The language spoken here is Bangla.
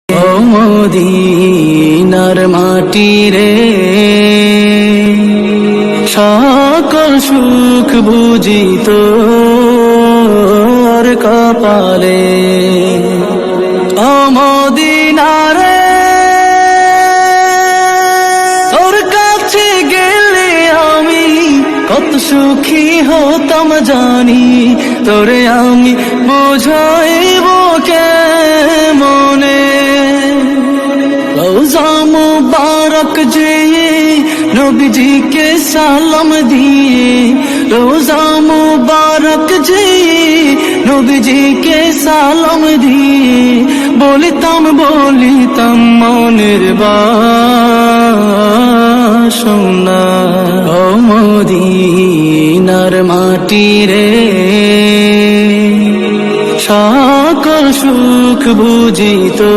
ও মদিনার মাটি রে, সকল সুখ বুঝি তোর কপালে। ও মদিনা রে, তোর কাছে গেলে আমি কত সুখী হতাম জানি, তোরে আমি বোঝাইব কেমনে। রওজা মুবারক যেয়ে নবীজিকে সালাম দিয়ে, রওজা মুবারক যেয়ে নবীজিকে সালাম দিয়ে, বলিতাম মনের বাসনা। ও মদিনার মাটি রে, সকল সুখ বুঝি তো।